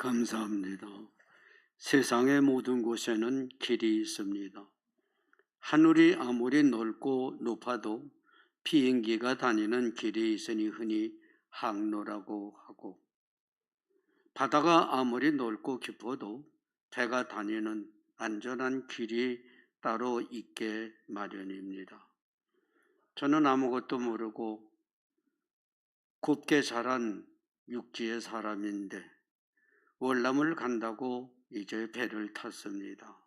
감사합니다. 세상의 모든 곳에는 길이 있습니다. 하늘이 아무리 넓고 높아도 비행기가 다니는 길이 있으니 흔히 항로라고 하고, 바다가 아무리 넓고 깊어도 배가 다니는 안전한 길이 따로 있게 마련입니다. 저는 아무것도 모르고 곱게 자란 육지의 사람인데 월남을 간다고 이제 배를 탔습니다.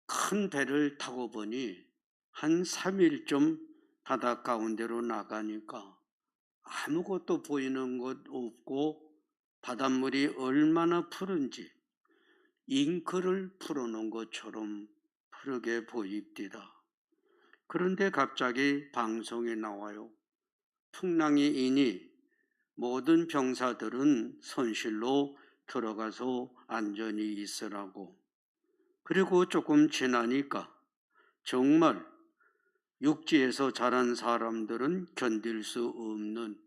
큰 배를 타고 보니 한 3일쯤 바다 가운데로 나가니까 아무것도 보이는 것 없고 바닷물이 얼마나 푸른지 잉크를 풀어놓은 것처럼 푸르게 보입니다. 그런데 갑자기 방송에 나와요. 풍랑이 이니 모든 병사들은 선실로 들어가서 안전히 있으라고. 그리고 조금 지나니까 정말 육지에서 자란 사람들은 견딜 수 없는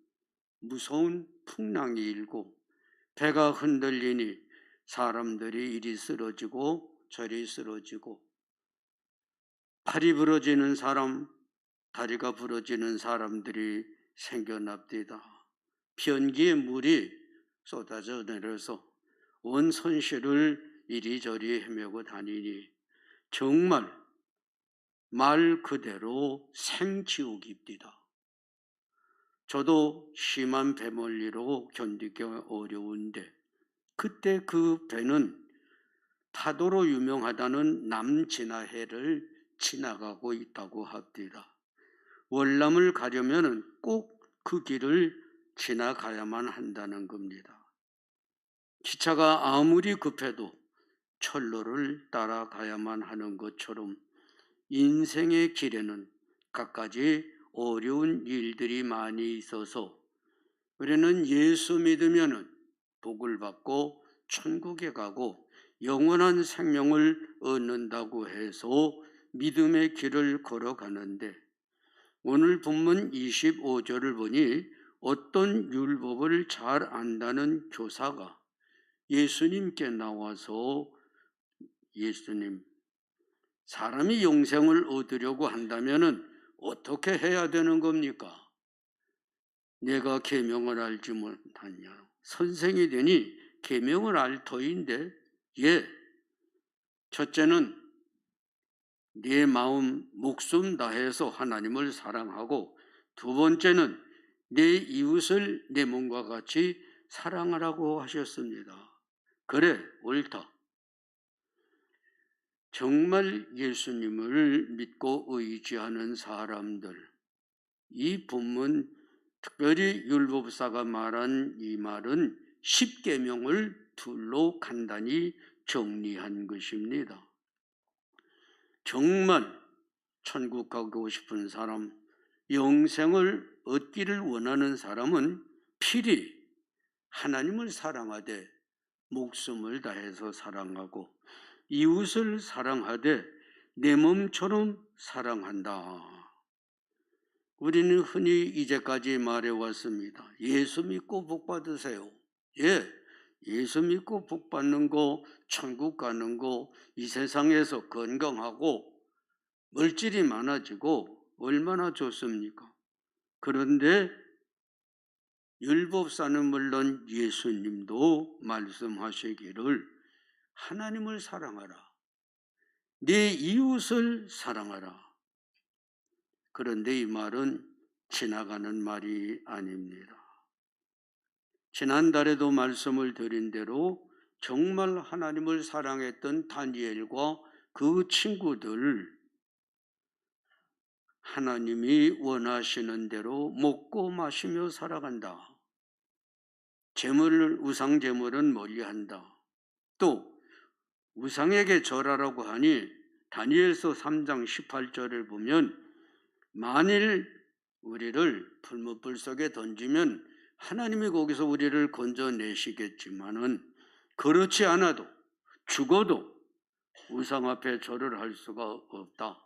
무서운 풍랑이 일고 배가 흔들리니 사람들이 이리 쓰러지고 저리 쓰러지고 팔이 부러지는 사람, 다리가 부러지는 사람들이 생겨납니다. 변기에 물이 쏟아져 내려서 온 손실을 이리저리 헤매고 다니니 정말 말 그대로 생지옥입니다. 저도 심한 배멀리로 견디기 어려운데 그때 그 배는 파도로 유명하다는 남진하해를 지나가고 있다고 합니다. 월남을 가려면 꼭 그 길을 지나가야만 한다는 겁니다. 기차가 아무리 급해도 철로를 따라가야만 하는 것처럼 인생의 길에는 갖가지 어려운 일들이 많이 있어서 우리는 예수 믿으면 복을 받고 천국에 가고 영원한 생명을 얻는다고 해서 믿음의 길을 걸어가는데 오늘 본문 25절을 보니 어떤 율법을 잘 안다는 교사가 예수님께 나와서 예수님, 사람이 영생을 얻으려고 한다면 어떻게 해야 되는 겁니까? 내가 계명을 알지 못하냐? 선생이 되니 계명을 알 터인데 첫째는 네 마음 목숨 다해서 하나님을 사랑하고 두 번째는 내 이웃을 내 몸과 같이 사랑하라고 하셨습니다. 그래, 옳다. 정말 예수님을 믿고 의지하는 사람들, 이 본문 특별히 율법사가 말한 이 말은 십계명을 둘로 간단히 정리한 것입니다. 정말 천국 가고 싶은 사람, 영생을 얻기를 원하는 사람은 필히 하나님을 사랑하되 목숨을 다해서 사랑하고 이웃을 사랑하되 내 몸처럼 사랑한다. 우리는 흔히 이제까지 말해왔습니다. 예수 믿고 복 받으세요. 예수 믿고 복 받는 거, 천국 가는 거, 이 세상에서 건강하고 물질이 많아지고 얼마나 좋습니까? 그런데 율법사는 물론 예수님도 말씀하시기를 하나님을 사랑하라. 네 이웃을 사랑하라. 그런데 이 말은 지나가는 말이 아닙니다. 지난달에도 말씀을 드린 대로 정말 하나님을 사랑했던 다니엘과 그 친구들, 하나님이 원하시는 대로 먹고 마시며 살아간다. 우상 제물은 멀리한다. 또 우상에게 절하라고 하니 다니엘서 3장 18절을 보면 만일 우리를 풀무불 속에 던지면 하나님이 거기서 우리를 건져내시겠지만은 그렇지 않아도 죽어도 우상 앞에 절을 할 수가 없다.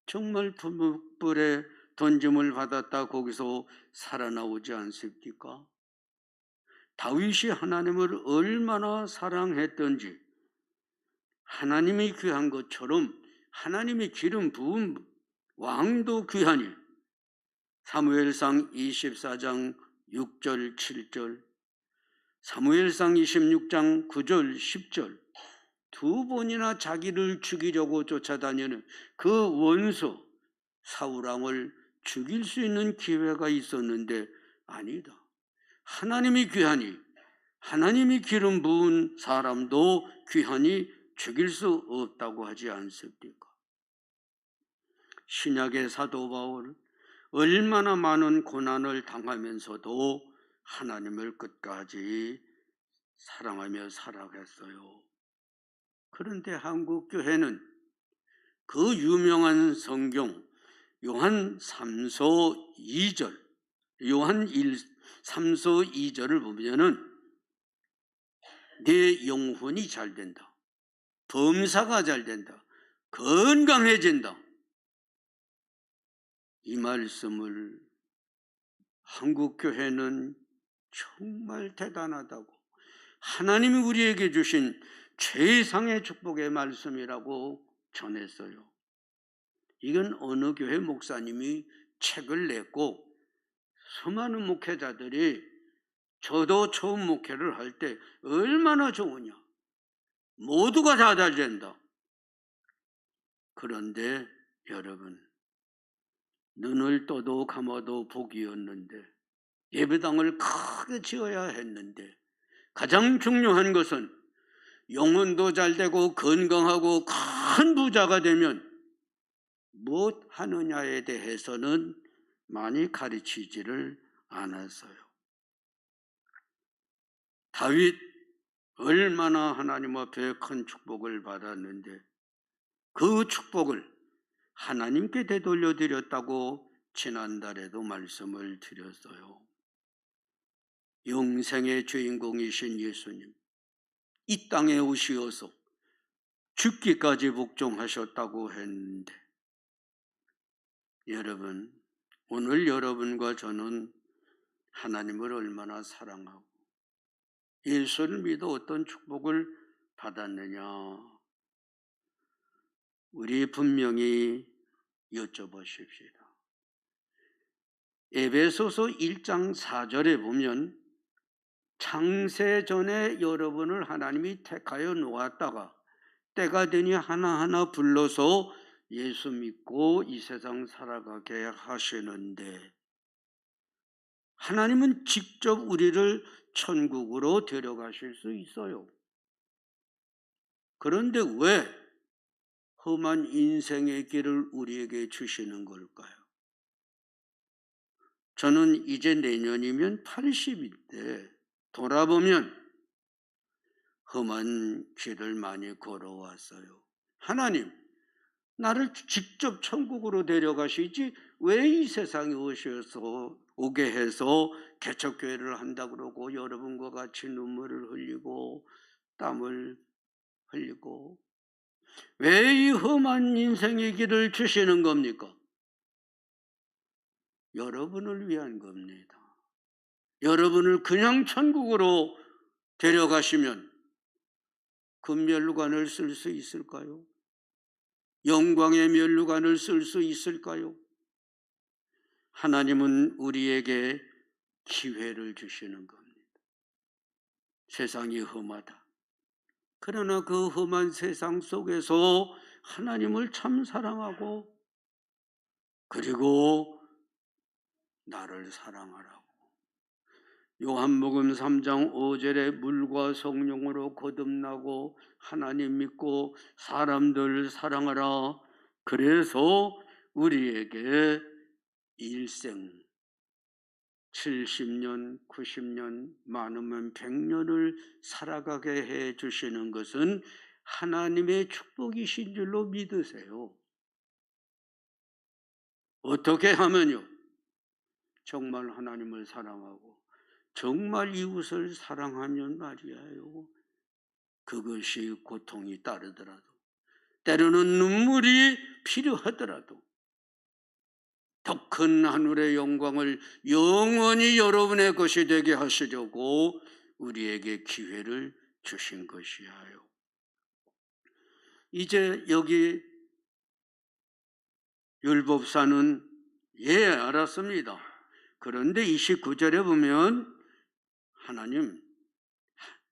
정말 풀무불에 던짐을 받았다 거기서 살아나오지 않습니까? 다윗이 하나님을 얼마나 사랑했던지 하나님이 귀한 것처럼 하나님이 기름 부은 왕도 귀하니 사무엘상 24장 6절 7절, 사무엘상 26장 9절 10절 두 번이나 자기를 죽이려고 쫓아다니는 그 원수 사울왕을 죽일 수 있는 기회가 있었는데 아니다. 하나님이 귀하니 하나님이 기름 부은 사람도 귀하니 죽일 수 없다고 하지 않습니까? 신약의 사도 바울 얼마나 많은 고난을 당하면서도 하나님을 끝까지 사랑하며 살아갔어요. 그런데 한국 교회는 그 유명한 성경 요한 3서 2절, 요한 3서 2절을 보면은 내 영혼이 잘 된다, 범사가 잘 된다, 건강해진다, 이 말씀을 한국 교회는 정말 대단하다고, 하나님이 우리에게 주신 최상의 축복의 말씀이라고 전했어요. 이건 어느 교회 목사님이 책을 냈고 수많은 목회자들이 저도 처음 목회를 할 때 얼마나 좋으냐, 모두가 다 잘 된다. 그런데 여러분, 눈을 떠도 감아도 복이었는데 예배당을 크게 지어야 했는데 가장 중요한 것은 영혼도 잘 되고 건강하고 큰 부자가 되면 무엇 하느냐에 대해서는 많이 가르치지를 않았어요. 다윗 얼마나 하나님 앞에 큰 축복을 받았는데 그 축복을 하나님께 되돌려 드렸다고 지난달에도 말씀을 드렸어요. 영생의 주인공이신 예수님, 이 땅에 오시어서 죽기까지 복종하셨다고 했는데 여러분, 오늘 여러분과 저는 하나님을 얼마나 사랑하고 예수를 믿어 어떤 축복을 받았느냐, 우리 분명히 여쭤보십시다. 에베소서 1장 4절에 보면 창세 전에 여러분을 하나님이 택하여 놓았다가 때가 되니 하나하나 불러서 예수 믿고 이 세상 살아가게 하시는데, 하나님은 직접 우리를 천국으로 데려가실 수 있어요. 그런데 왜 험한 인생의 길을 우리에게 주시는 걸까요? 저는 이제 내년이면 80인데 돌아보면 험한 길을 많이 걸어왔어요. 하나님, 나를 직접 천국으로 데려가시지 왜 이 세상에 오게 해서 개척교회를 한다 그러고 여러분과 같이 눈물을 흘리고 땀을 흘리고 왜 이 험한 인생의 길을 주시는 겁니까? 여러분을 위한 겁니다. 여러분을 그냥 천국으로 데려가시면 금면류관을 쓸 수 있을까요? 영광의 면류관을 쓸 수 있을까요? 하나님은 우리에게 기회를 주시는 겁니다. 세상이 험하다. 그러나 그 험한 세상 속에서 하나님을 참 사랑하고 그리고 나를 사랑하라고. 요한복음 3장 5절에 물과 성령으로 거듭나고 하나님 믿고 사람들 사랑하라. 그래서 우리에게 일생 70년, 90년, 많으면 100년을 살아가게 해 주시는 것은 하나님의 축복이신 줄로 믿으세요. 어떻게 하면요? 정말 하나님을 사랑하고 정말 이웃을 사랑하면 말이에요. 그것이 고통이 따르더라도 때로는 눈물이 필요하더라도 더 큰 하늘의 영광을 영원히 여러분의 것이 되게 하시려고 우리에게 기회를 주신 것이야요. 이제 여기 율법사는 알았습니다. 그런데 29절에 보면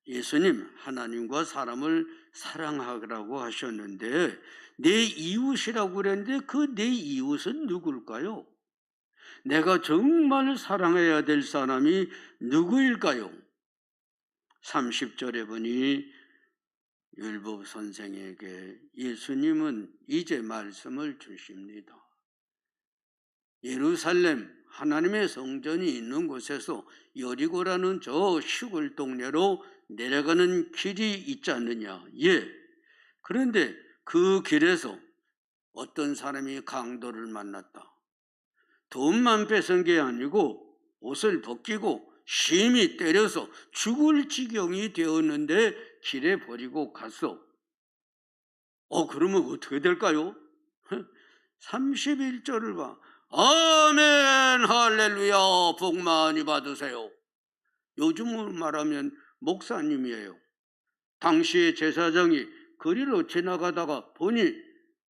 예수님 하나님과 사람을 사랑하라고 하셨는데 내 이웃이라고 그랬는데 그 내 이웃은 누굴까요? 내가 정말 사랑해야 될 사람이 누구일까요? 30절에 보니 율법 선생에게 예수님은 이제 말씀을 주십니다. 예루살렘 하나님의 성전이 있는 곳에서 여리고라는 저 시골 동네로 내려가는 길이 있지 않느냐? 예. 그런데 그 길에서 어떤 사람이 강도를 만났다. 돈만 뺏은 게 아니고 옷을 벗기고 심히 때려서 죽을 지경이 되었는데 길에 버리고 갔어. 그러면 어떻게 될까요? 31절을 봐. 아멘 할렐루야 복 많이 받으세요. 요즘으로 말하면 목사님이에요. 당시의 제사장이 거리로 지나가다가 보니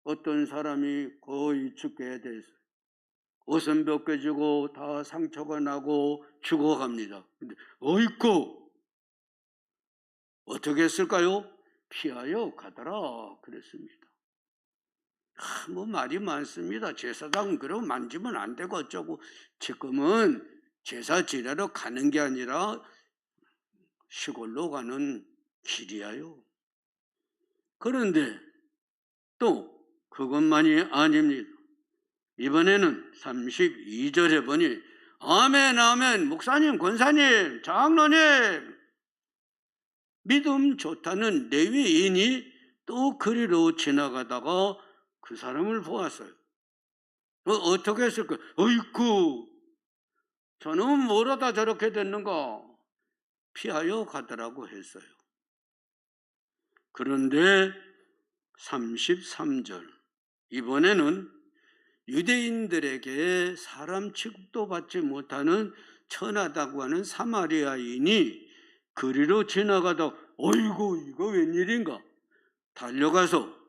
어떤 사람이 거의 죽게 됐어요. 옷은 벗겨지고 다 상처가 나고 죽어갑니다. 근데 어이쿠 어떻게 했을까요? 피하여 가더라 그랬습니다. 뭐 말이 많습니다. 제사장은 그러면 만지면 안 되고 어쩌고. 지금은 제사 지내러 가는 게 아니라 시골로 가는 길이야요. 그런데 또 그것만이 아닙니다. 이번에는 32절에 보니 아멘 아멘 목사님 권사님 장로님 믿음 좋다는 레위인이 또 거리로 지나가다가 그 사람을 보았어요. 어떻게 했을까요? 어이쿠 저놈 뭐라다 저렇게 됐는가 피하여 가더라고 했어요. 그런데 33절 이번에는 유대인들에게 사람 취급도 받지 못하는 천하다고 하는 사마리아인이 거리로 지나가다 어이구 이거 웬일인가 달려가서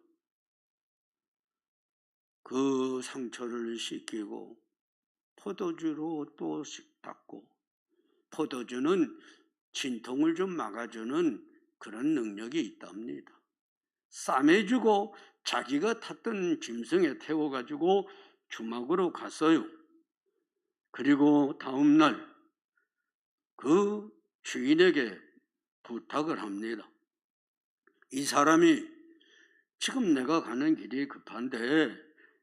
그 상처를 씻기고 포도주로 또 닦고 포도주는 진통을 좀 막아주는 그런 능력이 있답니다. 싸매주고 자기가 탔던 짐승에 태워가지고 주막으로 갔어요. 그리고 다음날 그 주인에게 부탁을 합니다. 이 사람이 지금 내가 가는 길이 급한데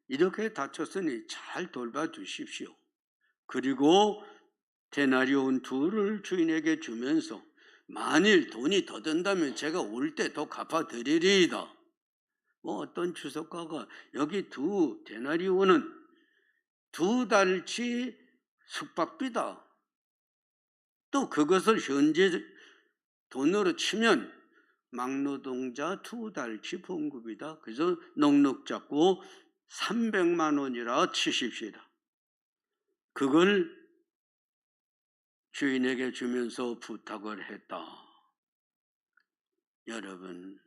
이렇게 다쳤으니 잘 돌봐주십시오. 그리고 데나리온 2를 주인에게 주면서 만일 돈이 더 든다면 제가 올 때 더 갚아드리리이다. 어떤 주석가가 여기 2데나리온은 2달치 숙박비다. 또 그것을 현재 돈으로 치면 막노동자 2달치 봉급이다. 그래서 넉넉 잡고 300만 원이라 치십시다. 그걸 주인에게 주면서 부탁을 했다. 여러분,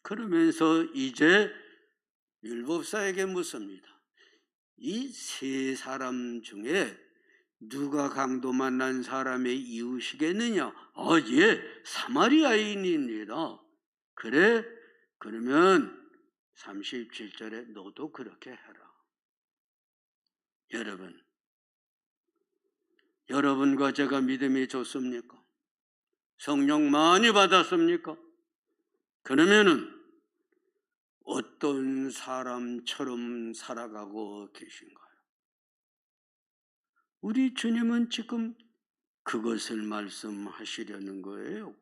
그러면서 이제 율법사에게 묻습니다. 이 세 사람 중에 누가 강도 만난 사람의 이웃이겠느냐? 예, 사마리아인입니다. 그래? 그러면 37절에 너도 그렇게 해라. 여러분과 제가 믿음이 좋습니까? 성령 많이 받았습니까? 그러면은 어떤 사람처럼 살아가고 계신가요? 우리 주님은 지금 그것을 말씀하시려는 거예요.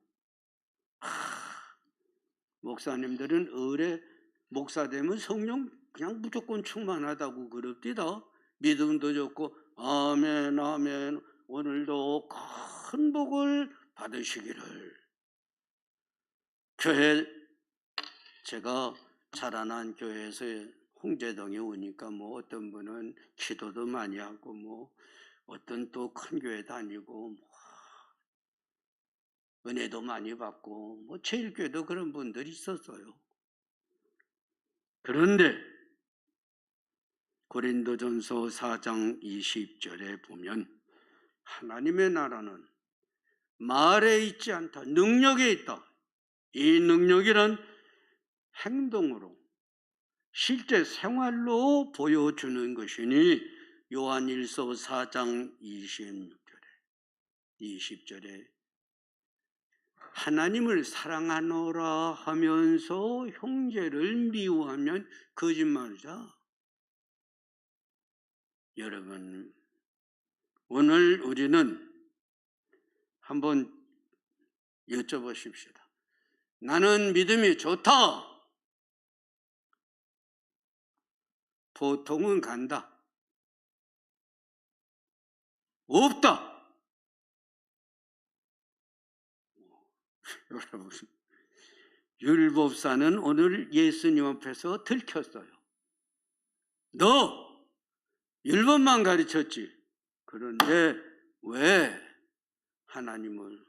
목사님들은 을에 목사 되면 성령 그냥 무조건 충만하다고 그럽디다. 믿음도 좋고 아멘 아멘 오늘도 큰 복을 받으시기를. 제가 자라난 교회에서 홍제동에 오니까 어떤 분은 기도도 많이 하고 어떤 또 큰 교회 다니고 은혜도 많이 받고 뭐 제일교회도 그런 분들이 있었어요. 그런데 고린도전서 4장 20절에 보면 하나님의 나라는 말에 있지 않다, 능력에 있다. 이 능력이란 행동으로, 실제 생활로 보여주는 것이니 요한일서 4장 20절에 하나님을 사랑하노라 하면서 형제를 미워하면 거짓말이다. 여러분, 오늘 우리는 한번 여쭤보십시다. 나는 믿음이 좋다. 보통은 간다. 없다. 여러분, 율법사는 오늘 예수님 앞에서 들켰어요. 너 율법만 가르쳤지. 그런데 왜 하나님을,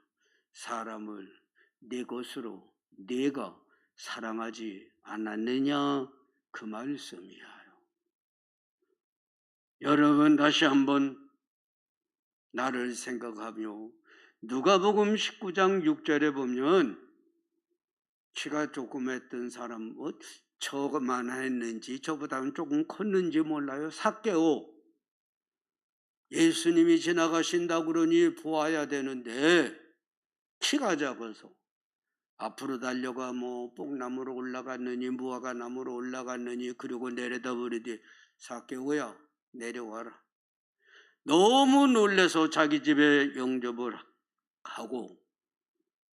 사람을 내 것으로 내가 사랑하지 않았느냐, 그 말씀이에요. 여러분, 다시 한번 나를 생각하며 누가복음 19장 6절에 보면 키가 조그맸던 사람, 저거만 했는지 저보다는 조금 컸는지 몰라요. 삭개오, 예수님이 지나가신다고 그러니 보아야 되는데 키가 작아서 앞으로 달려가 뭐 뽕나무로 올라갔느니 무화과 나무로 올라갔느니 그리고 내려다 버리되 삭개오야 내려와라. 너무 놀라서 자기 집에 영접을 하고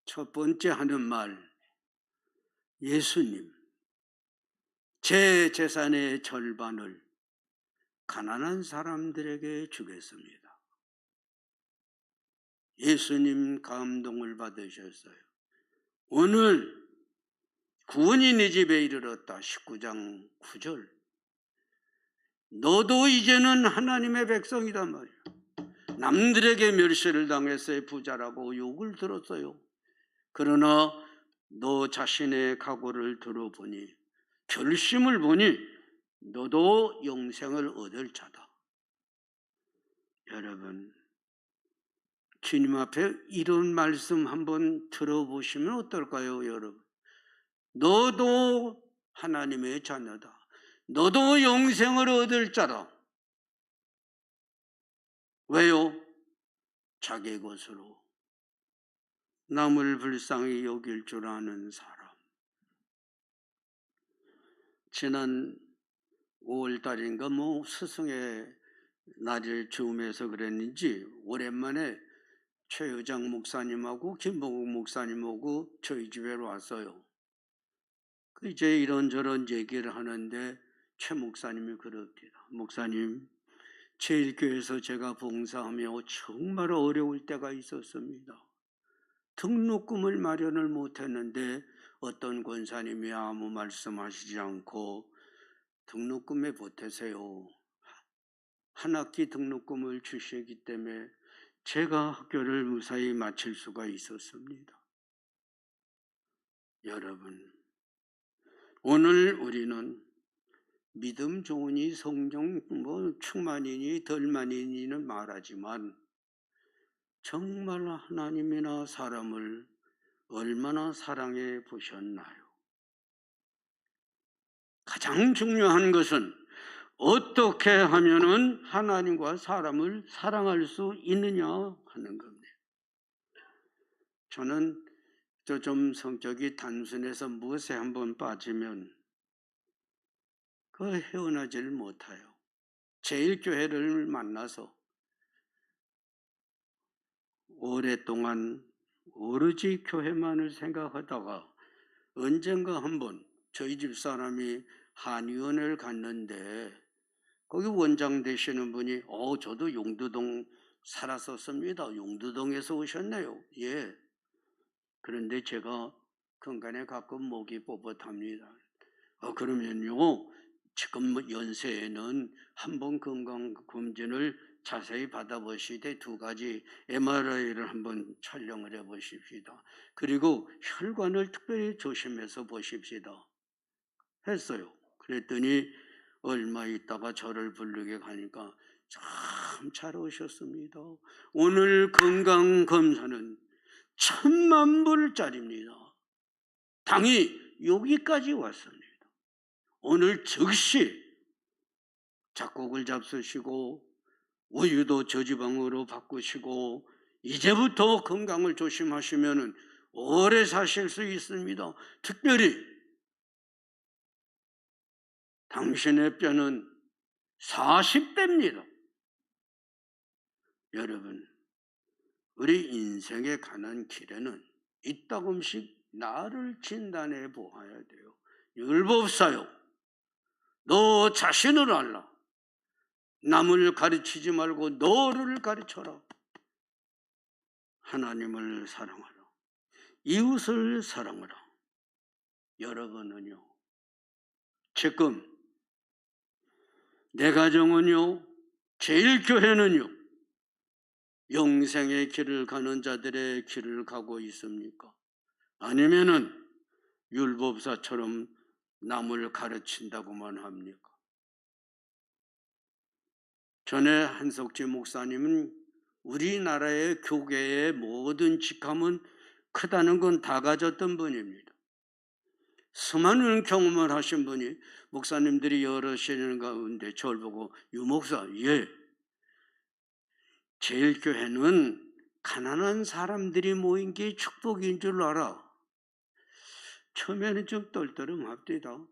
첫 번째 하는 말, 예수님, 제 재산의 절반을 가난한 사람들에게 주겠습니다. 예수님 감동을 받으셨어요. 오늘 구원이 네 집에 이르렀다. 19장 9절. 너도 이제는 하나님의 백성이란 말이야. 남들에게 멸시를 당했어요. 부자라고 욕을 들었어요. 그러나 너 자신의 각오를 들어보니, 결심을 보니 너도 영생을 얻을 자다. 여러분, 주님 앞에 이런 말씀 한번 들어보시면 어떨까요, 여러분? 너도 하나님의 자녀다. 너도 영생을 얻을 자다. 왜요? 자기 것으로 남을 불쌍히 여길 줄 아는 사람. 지난 5월달인가 스승의 날을 즈음해서 그랬는지 오랜만에 최유장 목사님하고 김봉욱 목사님하고 저희 집에 왔어요. 이제 이런저런 얘기를 하는데 최 목사님이 그럽니다. 목사님, 제일교회에서 제가 봉사하며 정말 어려울 때가 있었습니다. 등록금을 마련을 못했는데 어떤 권사님이 아무 말씀하시지 않고 등록금에 보태세요. 한 학기 등록금을 주시기 때문에 제가 학교를 무사히 마칠 수가 있었습니다. 여러분, 오늘 우리는 믿음 좋으니 성령 충만이니 덜만이니는 말하지만 정말 하나님이나 사람을 얼마나 사랑해 보셨나요? 가장 중요한 것은 어떻게 하면은 하나님과 사람을 사랑할 수 있느냐 하는 겁니다. 저는 좀 성격이 단순해서 무엇에 한번 빠지면 헤어나지를 못해요. 제일교회를 만나서 오랫동안 오로지 교회만을 생각하다가 언젠가 한번 저희 집 사람이 한의원을 갔는데 거기 원장 되시는 분이 저도 용두동 살았었습니다. 용두동에서 오셨네요. 예. 그런데 제가 근간에 가끔 목이 뻣뻣합니다. 그러면요, 지금 연세에는 한번 건강검진을 자세히 받아보시되 두 가지 MRI를 한번 촬영을 해보십시다. 그리고 혈관을 특별히 조심해서 보십시다. 했어요. 그랬더니 얼마 있다가 저를 부르게 가니까 참 잘 오셨습니다. 오늘 건강검사는 1,000만 불짜리입니다. 당이 여기까지 왔습니다. 오늘 즉시 작곡을 잡수시고 우유도 저지방으로 바꾸시고 이제부터 건강을 조심하시면 오래 사실 수 있습니다. 특별히 당신의 뼈는 40대입니다. 여러분, 우리 인생에 가는 길에는 이따금씩 나를 진단해 보아야 돼요. 율법사요, 너 자신을 알라. 남을 가르치지 말고 너를 가르쳐라. 하나님을 사랑하라. 이웃을 사랑하라. 여러분은요, 지금 내 가정은요, 제일교회는요, 영생의 길을 가는 자들의 길을 가고 있습니까? 아니면은 율법사처럼 남을 가르친다고만 합니까? 전에 한석지 목사님은 우리나라의 교계의 모든 직함은 크다는 건 다 가졌던 분입니다. 수많은 경험을 하신 분이 목사님들이 여러시는 가운데 저를 보고 유목사, 예, 제일교회는 가난한 사람들이 모인 게 축복인 줄 알아. 처음에는 좀 떨떠름합니다.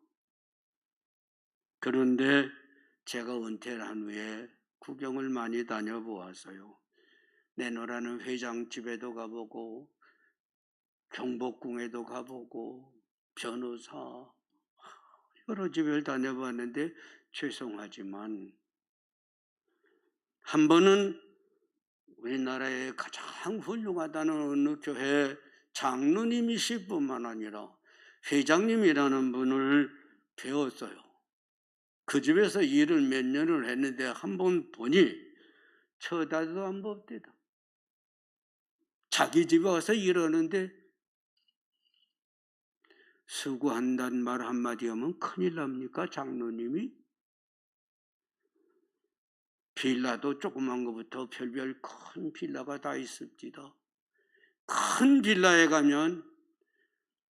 그런데 제가 은퇴를 한 후에 구경을 많이 다녀보았어요. 내노라는 회장집에도 가보고 경복궁에도 가보고 변호사 여러 집을 다녀봤는데 죄송하지만 한 번은 우리나라의 가장 훌륭하다는 어느 교회 장로님이실 뿐만 아니라 회장님이라는 분을 배웠어요. 그 집에서 일을 몇 년을 했는데 한 번 보니 쳐다도 안 봅니다. 자기 집에 와서 일하는데 수고한다는 말 한마디 하면 큰일 납니까? 장로님이? 빌라도 조그만 것부터 별별 큰 빌라가 다 있습니다. 큰 빌라에 가면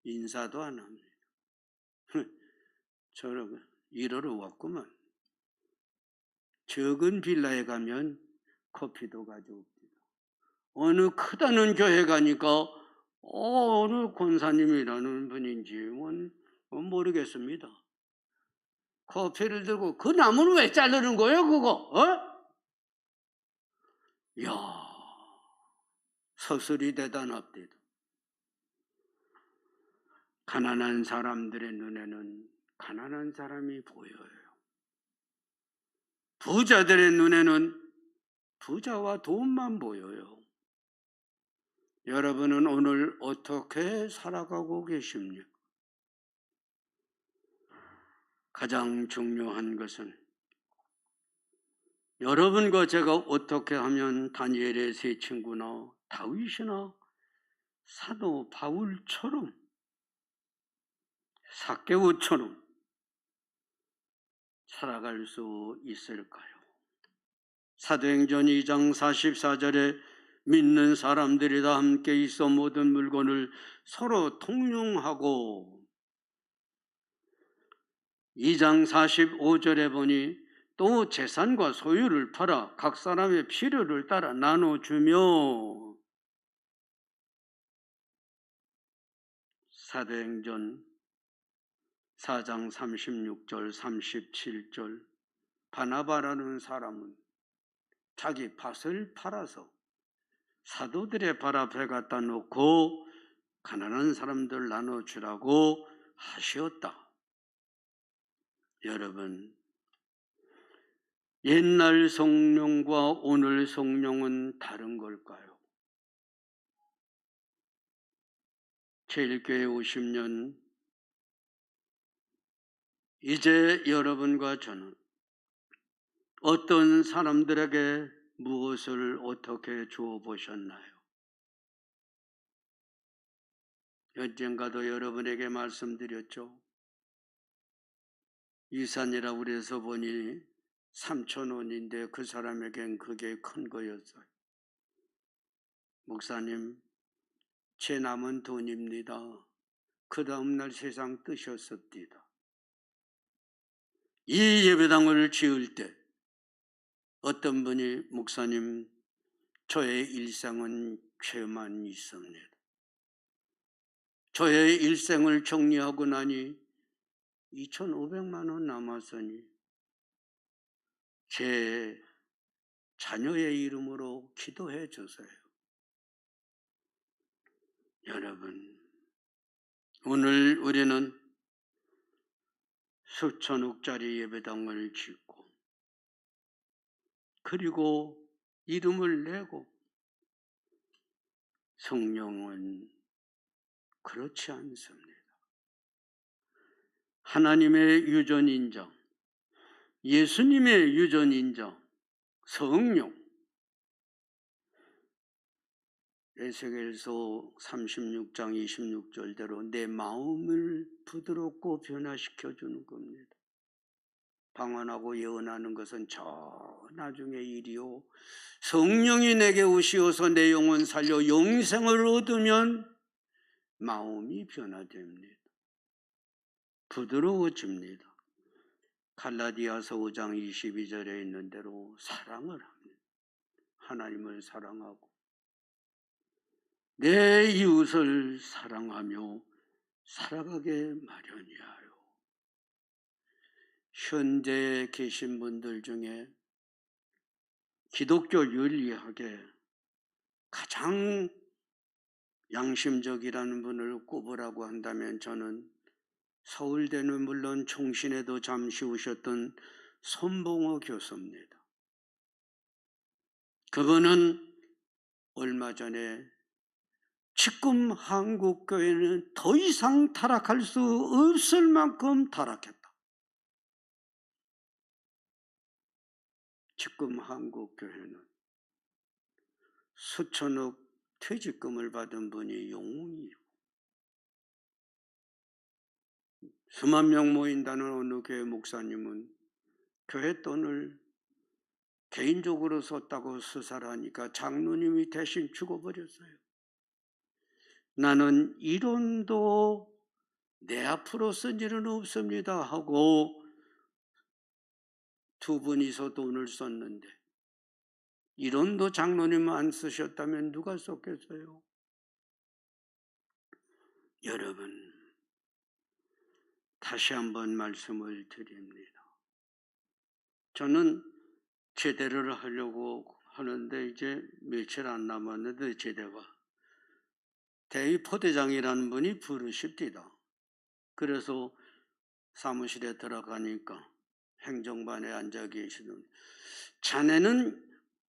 인사도 안 합니다. 저러고 일하러 왔구만. 적은 빌라에 가면 커피도 가져옵니다. 어느 크다는 교회 가니까 어느 권사님이라는 분인지 모르겠습니다. 커피를 들고 그 나무는 왜 자르는 거예요 그거? 이야, 서술이 대단합니다. 가난한 사람들의 눈에는 가난한 사람이 보여요. 부자들의 눈에는 부자와 돈만 보여요. 여러분은 오늘 어떻게 살아가고 계십니까? 가장 중요한 것은 여러분과 제가 어떻게 하면 다니엘의 세 친구나 다윗이나 사도 바울처럼 삭개오처럼 살아갈 수 있을까요? 사도행전 2장 44절에 믿는 사람들이 다 함께 있어 모든 물건을 서로 통용하고 2장 45절에 보니 또 재산과 소유를 팔아 각 사람의 필요를 따라 나눠주며 사도행전 4장 36절 37절 바나바라는 사람은 자기 밭을 팔아서 사도들의 발 앞에 갖다 놓고 가난한 사람들 나눠주라고 하시었다. 여러분, 옛날 성령과 오늘 성령은 다른 걸까요? 제일교회 50년, 이제 여러분과 저는 어떤 사람들에게 무엇을 어떻게 주어 보셨나요? 언젠가도 여러분에게 말씀드렸죠. 유산이라고 그래서 보니 3,000원인데 그 사람에겐 그게 큰 거였어요. 목사님, 제 남은 돈입니다. 그 다음날 세상 뜨셨습니다. 이 예배당을 지을 때 어떤 분이 목사님, 저의 일생은 죄만 있습니다. 저의 일생을 정리하고 나니 2,500만 원 남았으니 제 자녀의 이름으로 기도해 주세요. 여러분, 오늘 우리는 수천억짜리 예배당을 짓고 그리고 이름을 내고, 성령은 그렇지 않습니다. 하나님의 유전인자, 예수님의 유전인자, 성령. 에스겔서 36장 26절대로 내 마음을 부드럽고 변화시켜 주는 겁니다. 방언하고 예언하는 것은 저 나중의 일이요, 성령이 내게 오시어서 내 영혼 살려 영생을 얻으면 마음이 변화됩니다. 부드러워집니다. 갈라디아서 5장 22절에 있는 대로 사랑을 합니다. 하나님을 사랑하고 내 이웃을 사랑하며 살아가게 마련이하여. 현대에 계신 분들 중에 기독교 윤리학에 가장 양심적이라는 분을 꼽으라고 한다면 저는 서울대는 물론 총신에도 잠시 오셨던 손봉호 교수입니다. 그분은 얼마 전에 지금 한국교회는 더 이상 타락할 수 없을 만큼 타락했다. 지금 한국교회는 수천억 퇴직금을 받은 분이 영웅이에요. 수만 명 모인다는 어느 교회 목사님은 교회 돈을 개인적으로 썼다고 수사를 하니까 장로님이 대신 죽어버렸어요. 나는 1원도 내 앞으로 쓴 일은 없습니다 하고 두 분이서 돈을 썼는데 1원도 장로님 안 쓰셨다면 누가 썼겠어요? 여러분, 다시 한번 말씀을 드립니다. 저는 제대를 하려고 하는데 이제 며칠 안 남았는데 제대가 대의 포대장이라는 분이 부르십니다. 그래서 사무실에 들어가니까 행정반에 앉아 계시는, 자네는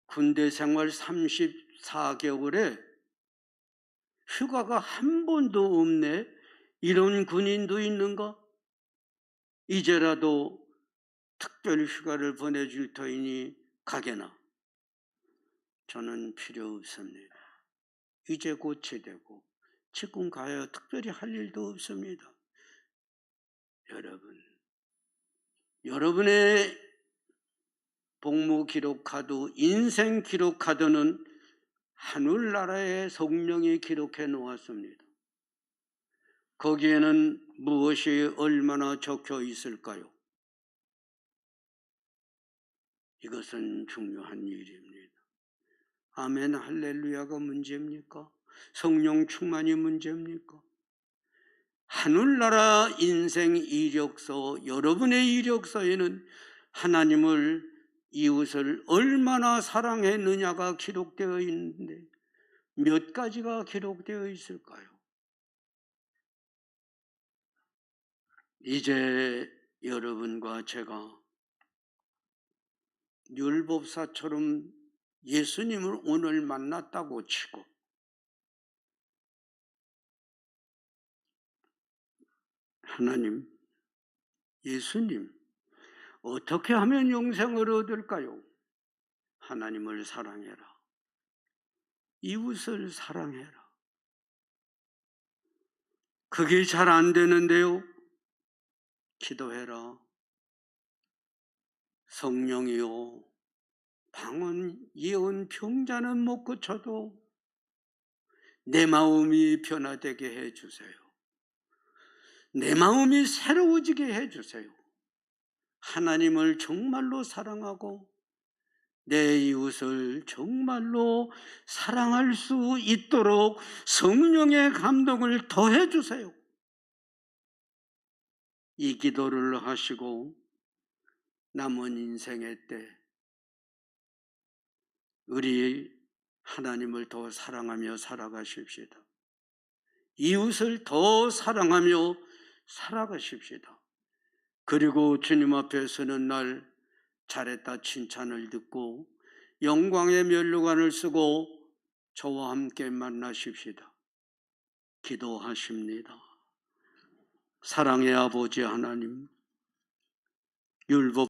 군대 생활 34개월에 휴가가 한 번도 없네. 이런 군인도 있는가? 이제라도 특별 휴가를 보내줄 터이니 가게나. 저는 필요 없습니다. 이제 곧 제대고 지금 가야 특별히 할 일도 없습니다. 여러분, 여러분의 복무 기록 카드, 인생 기록 카드는 하늘나라의 성령이 기록해 놓았습니다. 거기에는 무엇이 얼마나 적혀 있을까요? 이것은 중요한 일입니다. 아멘, 할렐루야가 문제입니까? 성령 충만이 문제입니까? 하늘나라 인생 이력서, 여러분의 이력서에는 하나님을, 이웃을 얼마나 사랑했느냐가 기록되어 있는데 몇 가지가 기록되어 있을까요? 이제 여러분과 제가 율법사처럼 예수님을 오늘 만났다고 치고 하나님, 예수님, 어떻게 하면 영생을 얻을까요? 하나님을 사랑해라. 이웃을 사랑해라. 그게 잘 안 되는데요. 기도해라. 성령이요, 방언 예언 병자는 못 고쳐도 내 마음이 변화되게 해주세요. 내 마음이 새로워지게 해주세요. 하나님을 정말로 사랑하고 내 이웃을 정말로 사랑할 수 있도록 성령의 감동을 더해 주세요. 이 기도를 하시고 남은 인생의 때 우리 하나님을 더 사랑하며 살아가십시다. 이웃을 더 사랑하며 살아가십시다. 그리고 주님 앞에 서는 날 잘했다 칭찬을 듣고 영광의 면류관을 쓰고 저와 함께 만나십시다. 기도하십니다. 사랑의 아버지 하나님, 율법